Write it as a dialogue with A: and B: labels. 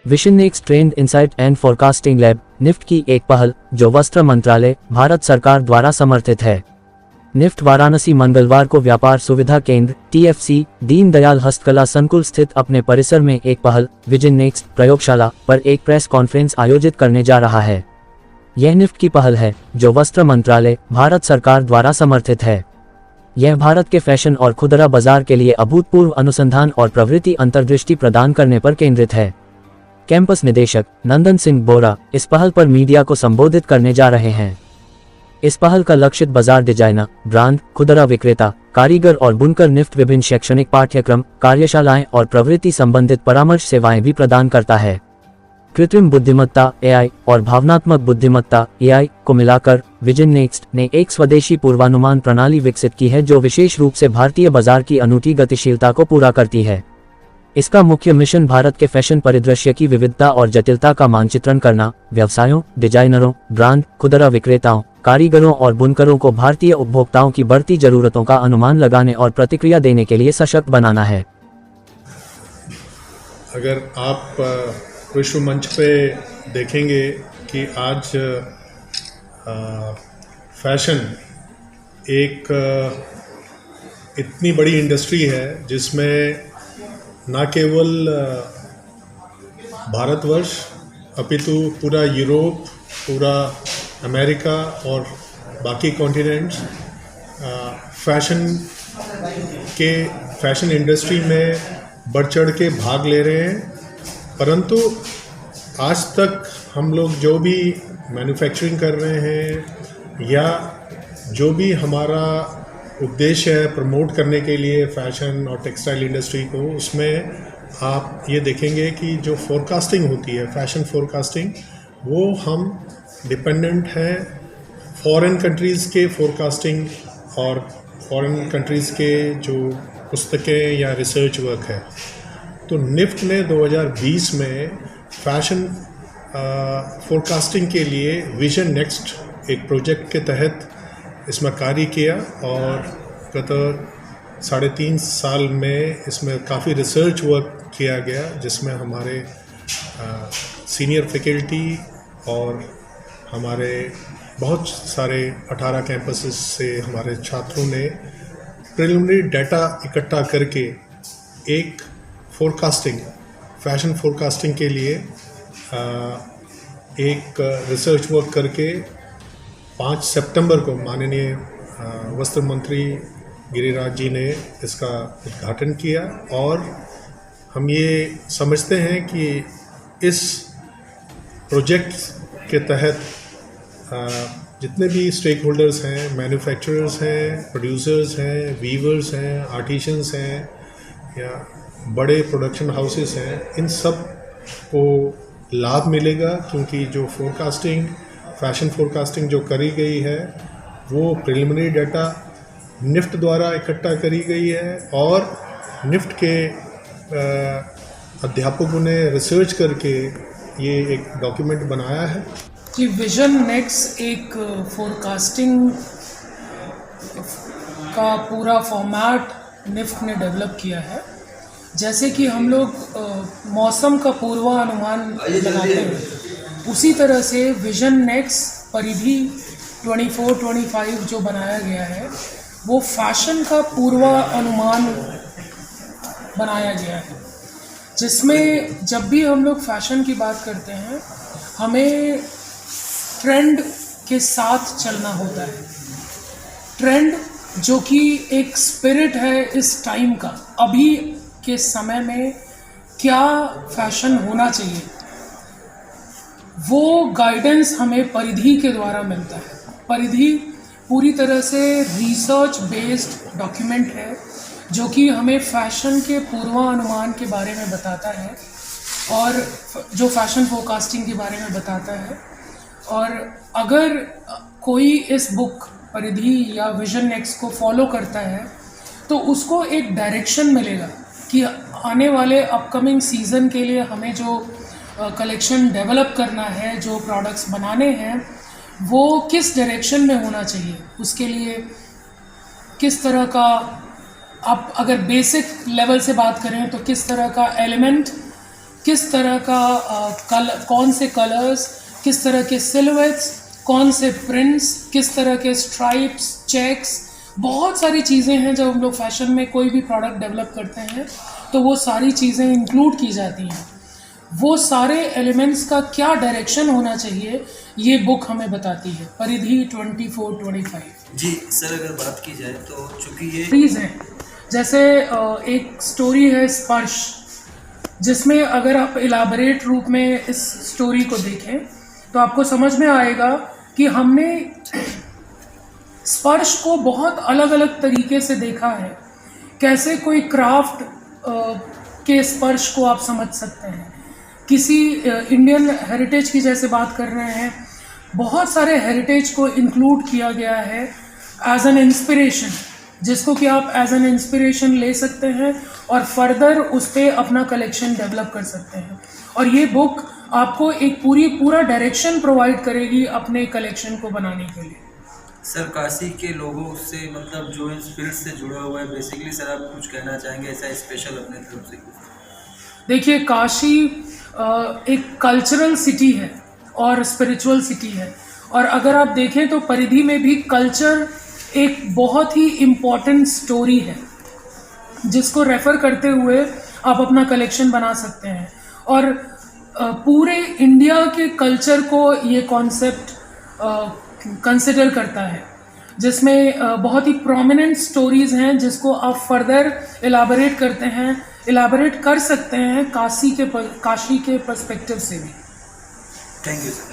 A: Vision next trend insight and forecasting lab NIFT की एक पहल जो वस्त्र मंत्रालय भारत सरकार द्वारा समर्थित है। निफ्ट वाराणसी मंगलवार को व्यापार सुविधा केंद्र TFC दीनदयाल हस्तकला संकुल स्थित अपने परिसर में एक पहल विजन नेक्स्ट प्रयोगशाला पर एक प्रेस कॉन्फ्रेंस आयोजित करने जा रहा है। यह निफ्ट की पहल है जो वस्त्र मंत्रालय भारत सरकार द्वारा समर्थित है। यह भारत के फैशन और खुदरा बाजार के लिए अभूतपूर्व अनुसंधान और प्रवृत्ति अंतर्दृष्टि प्रदान करने पर केंद्रित है। कैंपस निदेशक नंदन सिंह बोरा इस पहल पर मीडिया को संबोधित करने जा रहे हैं। इस पहल का लक्षित बाजार डिजाइनर, ब्रांड, खुदरा विक्रेता, कारीगर और बुनकर निफ्ट विभिन्न शैक्षणिक पाठ्यक्रम, कार्यशालाएं और प्रवृत्ति संबंधित परामर्श सेवाएं भी प्रदान करता है। कृत्रिम बुद्धिमत्ता AI और भावनात्मक बुद्धिमत्ता AI को मिलाकर विजन नेक्स्ट ने एक स्वदेशी पूर्वानुमान प्रणाली विकसित की है जो विशेष रूप से भारतीय बाजार की अनूठी गतिशीलता को पूरा करती है। इसका मुख्य मिशन भारत के फैशन परिदृश्य की विविधता और जटिलता का मानचित्रण करना, व्यवसायों, डिजाइनरों, ब्रांड, खुदरा विक्रेताओं, कारीगरों और बुनकरों को भारतीय उपभोक्ताओं की बढ़ती जरूरतों का अनुमान लगाने और प्रतिक्रिया देने के लिए सशक्त बनाना है।
B: अगर आप विश्व मंच पे देखेंगे कि आज फैशन एक इतनी बड़ी इंडस्ट्री है जिसमें न केवल भारतवर्ष अपितु पूरा यूरोप, पूरा अमेरिका और बाकी कॉन्टिनेंट्स फैशन इंडस्ट्री में बढ़ चढ़ के भाग ले रहे हैं। परंतु आज तक हम लोग जो भी मैन्युफैक्चरिंग कर रहे हैं या जो भी हमारा उद्देश्य है प्रमोट करने के लिए फैशन और टेक्सटाइल इंडस्ट्री को, उसमें आप ये देखेंगे कि जो फोरकास्टिंग होती है, फैशन फोरकास्टिंग, वो हम डिपेंडेंट हैं फॉरेन कंट्रीज़ के फोरकास्टिंग और फॉरेन कंट्रीज़ के जो पुस्तकें या रिसर्च वर्क है। तो निफ्ट ने 2020 में फैशन फोरकास्टिंग के लिए विजन नेक्स्ट एक प्रोजेक्ट के तहत इसमें कार्य किया और गत 3.5 साल में इसमें काफ़ी रिसर्च वर्क किया गया, जिसमें हमारे सीनियर फैकल्टी और हमारे बहुत सारे 18 कैंपसेस से हमारे छात्रों ने प्रिलिमिनरी डाटा इकट्ठा करके एक फैशन फोरकास्टिंग के लिए एक रिसर्च वर्क करके 5 सितंबर को माननीय वस्त्र मंत्री गिरिराज जी ने इसका उद्घाटन किया। और हम ये समझते हैं कि इस प्रोजेक्ट के तहत जितने भी स्टेक होल्डर्स हैं, मैन्युफैक्चरर्स हैं, प्रोड्यूसर्स हैं, वीवर्स हैं, आर्टिशंस हैं या बड़े प्रोडक्शन हाउसेस हैं, इन सब को लाभ मिलेगा, क्योंकि जो फैशन फोरकास्टिंग जो करी गई है वो प्रिलिमिनरी डाटा निफ्ट द्वारा इकट्ठा करी गई है और निफ्ट के अध्यापकों ने रिसर्च करके ये एक डॉक्यूमेंट बनाया है
C: कि विजन नेक्स्ट एक फोरकास्टिंग का पूरा फॉर्मेट निफ्ट ने डेवलप किया है। जैसे कि हम लोग मौसम का पूर्वानुमान लगाते हैं, उसी तरह से विजन नेक्स्ट परिधि 24-25 जो बनाया गया है वो फैशन का पूर्वानुमान बनाया गया है, जिसमें जब भी हम लोग फैशन की बात करते हैं हमें ट्रेंड के साथ चलना होता है। ट्रेंड जो कि एक स्पिरिट है इस टाइम का, अभी के समय में क्या फैशन होना चाहिए, वो गाइडेंस हमें परिधि के द्वारा मिलता है। परिधि पूरी तरह से रिसर्च बेस्ड डॉक्यूमेंट है जो कि हमें फैशन के पूर्वानुमान के बारे में बताता है और जो फैशन फोरकास्टिंग के बारे में बताता है। और अगर कोई इस बुक परिधि या विजन नेक्स्ट को फॉलो करता है तो उसको एक डायरेक्शन मिलेगा कि आने वाले अपकमिंग सीज़न के लिए हमें जो कलेक्शन डेवलप करना है, जो प्रोडक्ट्स बनाने हैं, वो किस डायरेक्शन में होना चाहिए। उसके लिए किस तरह का, आप अगर बेसिक लेवल से बात करें तो किस तरह का एलिमेंट किस तरह का कौन से कलर्स, किस तरह के सिलुएट्स, कौन से प्रिंट्स, किस तरह के स्ट्राइप्स, चेक्स, बहुत सारी चीज़ें हैं। जब हम लोग फैशन में कोई भी प्रोडक्ट डेवलप करते हैं तो वो सारी चीज़ें इंक्लूड की जाती हैं। वो सारे एलिमेंट्स का क्या डायरेक्शन होना चाहिए ये बुक हमें बताती है, परिधि 24-25।
D: जी सर, अगर बात की जाए तो चूँकि ये
C: स्टोरीज हैं, जैसे एक स्टोरी है स्पर्श, जिसमें अगर आप इलाबरेट रूप में इस स्टोरी को देखें तो आपको समझ में आएगा कि हमने स्पर्श को बहुत अलग अलग तरीके से देखा है। कैसे कोई क्राफ्ट के स्पर्श को आप समझ सकते हैं, किसी इंडियन हेरिटेज की जैसे बात कर रहे हैं, बहुत सारे हेरिटेज को इंक्लूड किया गया है एज एन इंस्पिरेशन, जिसको कि आप एज एन इंस्पिरेशन ले सकते हैं और फर्दर उस पर अपना कलेक्शन डेवलप कर सकते हैं। और ये बुक आपको एक पूरा डायरेक्शन प्रोवाइड करेगी अपने कलेक्शन को बनाने के लिए।
D: सर, काशी के लोगों से मतलब जो इस फील्ड से जुड़ा हुआ है, बेसिकली सर आप कुछ कहना चाहेंगे ऐसा स्पेशल अपने तरफ से?
C: देखिए, काशी एक कल्चरल सिटी है और स्पिरिचुअल सिटी है, और अगर आप देखें तो परिधि में भी कल्चर एक बहुत ही इम्पॉर्टेंट स्टोरी है, जिसको रेफ़र करते हुए आप अपना कलेक्शन बना सकते हैं। और पूरे इंडिया के कल्चर को ये कॉन्सेप्ट कंसिडर करता है, जिसमें बहुत ही प्रोमिनेंट स्टोरीज़ हैं जिसको आप फर्दर इलाबरेट कर सकते हैं काशी के पर्सपेक्टिव से भी।
D: Thank you sir.